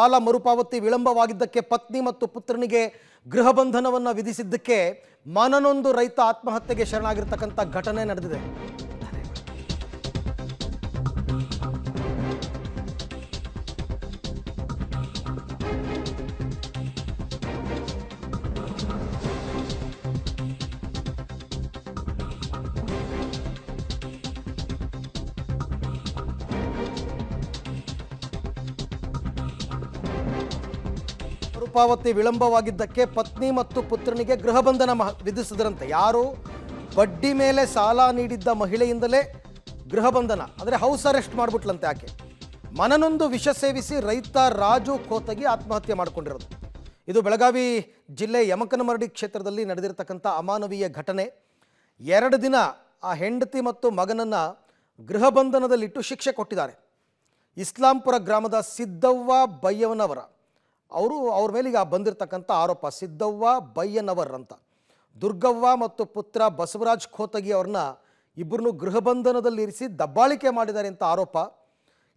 ಸಾಲ ಮರುಪಾವತಿ ವಿಳಂಬವಾಗಿದ್ದಕ್ಕೆ ಪತ್ನಿ ಮತ್ತು ಪುತ್ರನಿಗೆ ಗೃಹ ಬಂಧನವನ್ನು ವಿಧಿಸಿದ್ದಕ್ಕೆ ಮನನೊಂದು ರೈತ ಆತ್ಮಹತ್ಯೆಗೆ ಶರಣಾಗಿರ್ತಕ್ಕಂಥ ಘಟನೆ ನಡೆದಿದೆ. ಮರುಪಾವತಿ ವಿಳಂಬವಾಗಿದ್ದಕ್ಕೆ ಪತ್ನಿ ಮತ್ತು ಪುತ್ರನಿಗೆ ಗೃಹ ಬಂಧನ ವಿಧಿಸಿದ್ರಂತೆ. ಯಾರು ಬಡ್ಡಿ ಮೇಲೆ ಸಾಲ ನೀಡಿದ್ದ ಮಹಿಳೆಯಿಂದಲೇ ಗೃಹ ಬಂಧನ ಅಂದರೆ ಹೌಸ್ ಅರೆಸ್ಟ್ ಮಾಡಿಬಿಟ್ಲಂತೆ ಆಕೆ. ಮನನೊಂದು ವಿಷ ಸೇವಿಸಿ ರೈತ ರಾಜು ಖೋತಗಿ ಆತ್ಮಹತ್ಯೆ ಮಾಡಿಕೊಂಡಿರೋದು. ಇದು ಬೆಳಗಾವಿ ಜಿಲ್ಲೆ ಯಮಕನಮರಡಿ ಕ್ಷೇತ್ರದಲ್ಲಿ ನಡೆದಿರತಕ್ಕಂಥ ಅಮಾನವೀಯ ಘಟನೆ. 2 ದಿನ ಆ ಹೆಂಡತಿ ಮತ್ತು ಮಗನನ್ನು ಗೃಹ ಬಂಧನದಲ್ಲಿಟ್ಟು ಶಿಕ್ಷೆ ಕೊಟ್ಟಿದ್ದಾರೆ. ಇಸ್ಲಾಂಪುರ ಗ್ರಾಮದ ಸಿದ್ದವ್ವ ಬಯ್ಯನವರ ಅವ್ರ ಮೇಲೀಗ ಬಂದಿರತಕ್ಕಂಥ ಆರೋಪ. ಸಿದ್ದವ್ವ ಬಯ್ಯನವರ್ ಅಂತ ದುರ್ಗವ್ವ ಮತ್ತು ಪುತ್ರ ಬಸವರಾಜ್ ಖೋತಗಿ ಅವ್ರನ್ನ ಇಬ್ಬರನ್ನು ಗೃಹ ಬಂಧನದಲ್ಲಿರಿಸಿ ದಬ್ಬಾಳಿಕೆ ಮಾಡಿದ್ದಾರೆ ಅಂತ ಆರೋಪ.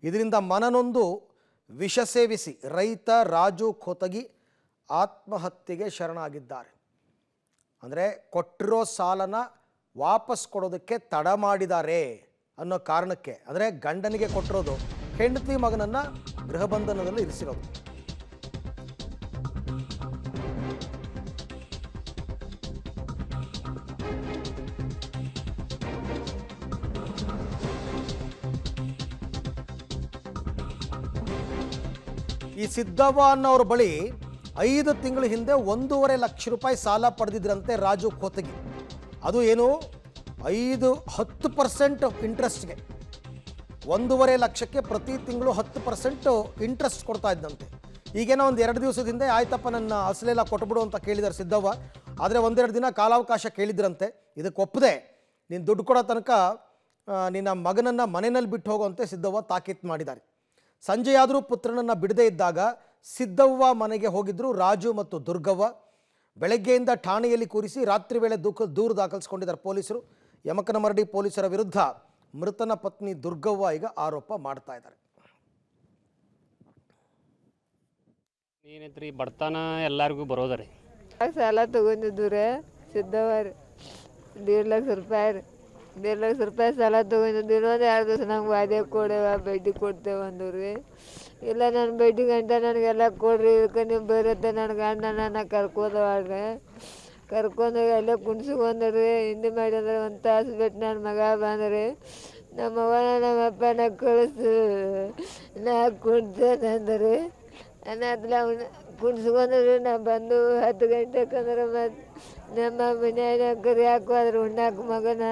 ಇದರಿಂದ ಮನನೊಂದು ವಿಷ ಸೇವಿಸಿ ರೈತ ರಾಜು ಖೋತಗಿ ಆತ್ಮಹತ್ಯೆಗೆ ಶರಣಾಗಿದ್ದಾರೆ. ಅಂದರೆ ಕೊಟ್ಟಿರೋ ಸಾಲನ ವಾಪಸ್ ಕೊಡೋದಕ್ಕೆ ತಡ ಮಾಡಿದ್ದಾರೆ ಅನ್ನೋ ಕಾರಣಕ್ಕೆ, ಅಂದರೆ ಗಂಡನಿಗೆ ಕೊಟ್ಟಿರೋದು ಹೆಂಡತಿ ಮಗನನ್ನು ಗೃಹ ಬಂಧನದಲ್ಲಿ ಇರಿಸಿರೋದು. ಈ ಸಿದ್ದವ್ವ ಅನ್ನೋರ ಬಳಿ 5 ತಿಂಗಳ ಹಿಂದೆ 1.5 ಲಕ್ಷ ರೂಪಾಯಿ ಸಾಲ ಪಡೆದಿದ್ರಂತೆ ರಾಜು ಖೋತಗಿ. ಅದು ಏನು 10% ಇಂಟ್ರೆಸ್ಟ್ಗೆ 1.5 ಲಕ್ಷಕ್ಕೆ ಪ್ರತಿ ತಿಂಗಳು 10% ಇಂಟ್ರೆಸ್ಟ್ ಕೊಡ್ತಾ ಇದ್ದಂತೆ. ಈಗೇನೋ ಒಂದು 2 ದಿವಸದ ಹಿಂದೆ ಆಯ್ತಪ್ಪ ನನ್ನ ಅಸಲೆಲ್ಲ ಕೊಟ್ಬಿಡು ಅಂತ ಕೇಳಿದ್ದಾರೆ ಸಿದ್ದವ್ವ. ಆದರೆ 1-2 ದಿನ ಕಾಲಾವಕಾಶ ಕೇಳಿದ್ರಂತೆ. ಇದಕ್ಕೆ ಒಪ್ಪದೆ ನೀನು ದುಡ್ಡು ಕೊಡೋ ತನಕ ನಿನ್ನ ಮಗನನ್ನು ಮನೆಯಲ್ಲಿ ಬಿಟ್ಟು ಹೋಗುವಂತೆ ಸಿದ್ದವ್ವ ತಾಕೀತು ಮಾಡಿದ್ದಾರೆ. ಸಂಜೆಯಾದರೂ ಪುತ್ರನನ್ನು ಬಿಡದೇ ಇದ್ದಾಗ ಸಿದ್ದವ್ವ ಮನೆಗೆ ಹೋಗಿದ್ದರು ರಾಜು ಮತ್ತು ದುರ್ಗವ್ವ. ಬೆಳಗ್ಗೆಯಿಂದ ಠಾಣೆಯಲ್ಲಿ ಕೂರಿಸಿ ರಾತ್ರಿ ವೇಳೆ ದೂರು ದಾಖಲಿಸಿಕೊಂಡಿದ್ದಾರೆ ಪೊಲೀಸರು. ಯಮಕನಮರಡಿ ಪೊಲೀಸರ ವಿರುದ್ಧ ಮೃತನ ಪತ್ನಿ ದುರ್ಗವ್ವ ಈಗ ಆರೋಪ ಮಾಡ್ತಾ ಇದ್ದಾರೆ. ಏನೈತ್ರಿ ಬಡತನ ಎಲ್ಲರಿಗೂ ಬರೋದರಿ. ಸಾಲ ತಗೊಂಡಿದ್ದು ಸಿದ್ದವ್ವ 1.5 ಲಕ್ಷ ರೂಪಾಯಿ 1.5 ಲಕ್ಷ ರೂಪಾಯಿ ಸಾಲ ತೊಗೊಂಡಿದ್ದು. ಇನ್ನೊಂದು 2 ದಿವಸ ನಂಗೆ ವಾದ್ಯ ಕೊಡೇವ ಬಡ್ಡಿ ಕೊಡ್ತೇವೆ ಅಂದ್ರಿ. ಇಲ್ಲ ನನ್ನ ಬಡ್ಡಿ ಗಂಟ ನನಗೆಲ್ಲ ಕೊಡ್ರಿ, ಇದಕ್ಕೆ ನೀವು ಬರುತ್ತೆ ನನ್ನ ಗಂಡ ನನ್ನ ಕರ್ಕೋದವಾಡ್ರಿ. ಕರ್ಕೊಂಡೋಗಿ ಅಲ್ಲೇ ಕುಣ್ಸ್ಕೊಂಡ್ರಿ. ಹಿಂದೆ ಮಾಡಿದ್ರೆ 1 ತಾಸು ಬಿಟ್ಟು ನನ್ನ ಮಗ ಬಂದ್ರಿ. ನಮ್ಮವ್ವನ ನಮ್ಮಪ್ಪನ ಕಳಿಸು ನಾ ಕುಡ್ತೇನೆ ಅಂದ್ರಿ. ಅನ್ನತ್ಲ ಅವನು ಕುಣ್ಸ್ಕೊಂಡ್ರಿ. ನಾ ಬಂದು 10 ಗಂಟೆಕಂದ್ರೆ ಮತ್ತು ನಮ್ಮ ಮನೆಯಾಗ ಕರಿ ಹಾಕೋದ್ರೆ ಉಣ್ಣಾಕ ಮಗನ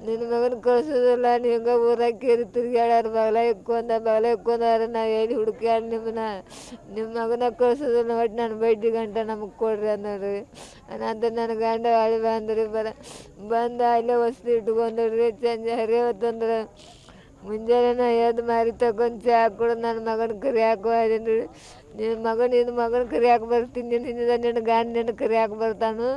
ನಿನ್ನ ಮಗನ ಕಳ್ಸೋದಿಲ್ಲ, ನೀವು ಊರಾಗ ಕೇರಿ ತಿರ್ಗ್ಯಾಡ್ಯಾರ ಬಗಲ ಇಕ್ಕೊಂಡಾರ ನಾ ಎಲ್ಲಿ ಹುಡುಕ್ಯಾಡ ನಿಮ್ಮ ಮಗನ ಕಳ್ಸೋದಿಲ್ಲ, ಒಟ್ಟು ನನ್ನ ಬಡ್ಡಿ ಗಂಟ ನಮಗೆ ಕೊಡ್ರಿ ಅಂದ್ರಿ. ಅನ್ನಂತ ನನ್ನ ಗಂಡ ಹೊಳಿ ಬಂದ್ರಿ. ಬಂದು ಅಲ್ಲೇ ವಸ್ತು ಇಟ್ಕೊಂಡ್ರಿ. ಸಂಜೆ ಹರಿಯವತ್ತಂದ್ರೆ ಮುಂಜಾನೆ ಎದ್ದು ಮಾರಿ ತಗೊಂಡು ಚಾ ಹಾಕೊಡು ನನ್ನ ಮಗನ ಕರಿ ಹಾಕೋದೀನಿ ರೀ. ನಿನ್ನ ಮಗನ ಕರಿ ಹಾಕಿ ಬರ್ತೀನಿ, ನಿನ್ನ ಗಂಡ ನಿನ್ನ ಕರಿ ಹಾಕಿ ಬರ್ತಾನು.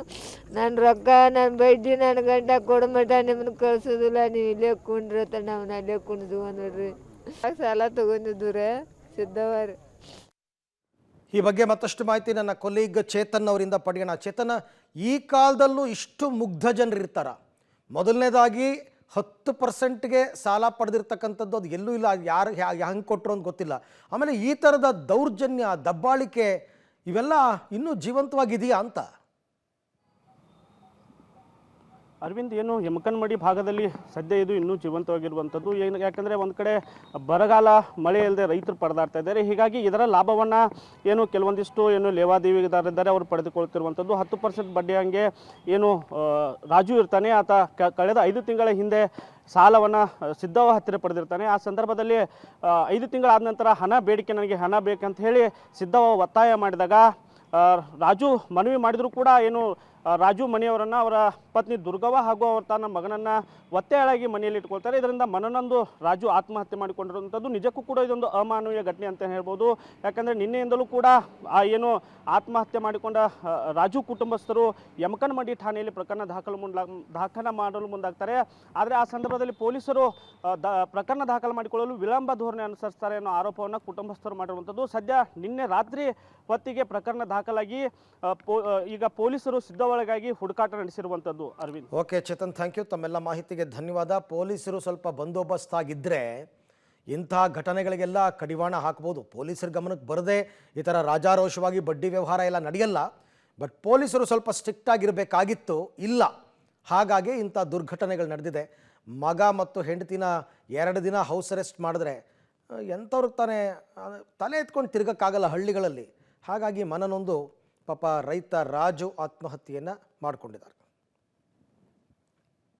ನನ್ನ ರೊಕ್ಕ ನನ್ನ ಬಡ್ಡಿ ನನ್ನ ಗಂಟ ಕೊಡ ಮಟ ನಿಮ್ಮನ್ನ ಕಳ್ಸೋದಿಲ್ಲ, ನೀವು ಇಲ್ಲೇ ಕುಂಡ್ರತ್ತ ನಾವು ಅಲ್ಲೇ ಕುಣಿದ್ವು ನೋಡ್ರಿ. ಸಾಲ ತಗೊಂಡಿದ್ದು ರೀ ಸಿದ್ದವ್ವ ರೀ. ಈ ಬಗ್ಗೆ ಮತ್ತಷ್ಟು ಮಾಹಿತಿ ನನ್ನ ಕೊಲೀಗ್ ಚೇತನ್ ಅವರಿಂದ ಪಡೆಯೋಣ. ಚೇತನ್, ಈ ಕಾಲದಲ್ಲೂ ಇಷ್ಟು ಮುಗ್ಧ ಜನರಿರ್ತಾರ? ಮೊದಲನೇದಾಗಿ 10%ಗೆ ಸಾಲ ಪಡೆದಿರ್ತಕ್ಕಂಥದ್ದು ಅದು ಎಲ್ಲೂ ಇಲ್ಲ, ಯಾರು ಹೆಂಗೆ ಕೊಟ್ಟರು ಅಂತ ಗೊತ್ತಿಲ್ಲ. ಆಮೇಲೆ ಈ ಥರದ ದೌರ್ಜನ್ಯ ದಬ್ಬಾಳಿಕೆ ಇವೆಲ್ಲ ಇನ್ನೂ ಜೀವಂತವಾಗಿದೆಯಾ ಅಂತ? ಅರವಿಂದ್, ಏನು ಯಮಕನಮರಡಿ ಭಾಗದಲ್ಲಿ ಸದ್ಯ ಇದು ಇನ್ನೂ ಜೀವಂತವಾಗಿರುವಂಥದ್ದು. ಯಾಕಂದರೆ ಒಂದು ಕಡೆ ಬರಗಾಲ ಮಳೆ ಇಲ್ಲದೆ ರೈತರು ಪಡೆದಾಡ್ತಾ ಇದ್ದಾರೆ. ಹೀಗಾಗಿ ಇದರ ಲಾಭವನ್ನು ಏನು ಕೆಲವೊಂದಿಷ್ಟು ಲೇವಾದೇವಿದಾರಿದ್ದಾರೆ ಅವರು ಪಡೆದುಕೊಳ್ತಿರುವಂಥದ್ದು. 10% ಬಡ್ಡಿ ಹಂಗೆ ಏನು ರಾಜು ಇರ್ತಾನೆ, ಆತ ಕಳೆದ 5 ತಿಂಗಳ ಹಿಂದೆ ಸಾಲವನ್ನು ಸಿದ್ದವ್ವ ಹತ್ತಿರ ಪಡೆದಿರ್ತಾನೆ. ಆ ಸಂದರ್ಭದಲ್ಲಿ 5 ತಿಂಗಳಾದ ನಂತರ ನನಗೆ ಹಣ ಬೇಕಂತ ಹೇಳಿ ಸಿದ್ದವ್ವ ಒತ್ತಾಯ ಮಾಡಿದಾಗ ರಾಜು ಮನವಿ ಮಾಡಿದರೂ ಕೂಡ ಏನು ರಾಜು ಮನೆಯವರನ್ನು ಅವರ ಪತ್ನಿ ದುರ್ಗವ್ವ ಹಾಗೂ ಅವರು ತನ್ನ ಮಗನನ್ನು ಒತ್ತೆಯಾಳಾಗಿ ಮನೆಯಲ್ಲಿ ಇಟ್ಕೊಳ್ತಾರೆ. ಇದರಿಂದ ಮನನೊಂದು ರಾಜು ಆತ್ಮಹತ್ಯೆ ಮಾಡಿಕೊಂಡಿರುವಂಥದ್ದು ನಿಜಕ್ಕೂ ಕೂಡ ಇದೊಂದು ಅಮಾನವೀಯ ಘಟನೆ ಅಂತ ಹೇಳ್ಬೋದು. ಯಾಕಂದರೆ ನಿನ್ನೆಯಿಂದಲೂ ಕೂಡ ಆ ಏನು ಆತ್ಮಹತ್ಯೆ ಮಾಡಿಕೊಂಡ ರಾಜು ಕುಟುಂಬಸ್ಥರು ಯಮಕನಮಡಿ ಠಾಣೆಯಲ್ಲಿ ದಾಖಲ ಮಾಡಲು ಮುಂದಾಗ್ತಾರೆ. ಆದರೆ ಆ ಸಂದರ್ಭದಲ್ಲಿ ಪೊಲೀಸರು ಪ್ರಕರಣ ದಾಖಲು ಮಾಡಿಕೊಳ್ಳಲು ವಿಳಂಬ ಧೋರಣೆ ಅನುಸರಿಸ್ತಾರೆ ಅನ್ನೋ ಆರೋಪವನ್ನು ಕುಟುಂಬಸ್ಥರು ಮಾಡಿರುವಂಥದ್ದು. ಸದ್ಯ ನಿನ್ನೆ ರಾತ್ರಿ ಹೊತ್ತಿಗೆ ಪ್ರಕರಣ ದಾಖಲಾಗಿ ಈಗ ಪೊಲೀಸರು ಸಿದ್ಧವಳಗಾಗಿ ಹುಡುಕಾಟ ನಡೆಸಿರುವಂಥದ್ದು. Aravind. Okay Chetan, thank you. ತಮ್ಮೆಲ್ಲ ಮಾಹಿತಿಗೆ ಧನ್ಯವಾದ. ಪೊಲೀಸರು ಸ್ವಲ್ಪ ಬಂದೋಬಸ್ತಾಗಿದ್ದರೆ ಇಂತಹ ಘಟನೆಗಳಿಗೆಲ್ಲ ಕಡಿವಾಣ ಹಾಕ್ಬೋದು. ಪೊಲೀಸರ ಗಮನಕ್ಕೆ ಬರದೆ ಈ ಥರ ರಾಜಾರೋಷವಾಗಿ ಬಡ್ಡಿ ವ್ಯವಹಾರ ಎಲ್ಲ ನಡೆಯಲ್ಲ. ಬಟ್ ಪೊಲೀಸರು ಸ್ವಲ್ಪ ಸ್ಟ್ರಿಕ್ಟ್ ಆಗಿರಬೇಕಾಗಿತ್ತು, ಇಲ್ಲ. ಹಾಗಾಗಿ ಇಂಥ ದುರ್ಘಟನೆಗಳು ನಡೆದಿದೆ. ಮಗ ಮತ್ತು ಹೆಂಡತಿನ 2 ದಿನ ಹೌಸ್ ಅರೆಸ್ಟ್ ಮಾಡಿದ್ರೆ ಎಂಥವ್ರಿಗೆ ತಾನೇ ತಲೆ ಎತ್ಕೊಂಡು ತಿರ್ಗೋಕ್ಕಾಗಲ್ಲ ಹಳ್ಳಿಗಳಲ್ಲಿ. ಹಾಗಾಗಿ ಮನನೊಂದು ಪಾಪ ರೈತ ರಾಜು ಆತ್ಮಹತ್ಯೆಯನ್ನು ಮಾಡಿಕೊಂಡಿದ್ದಾರೆ.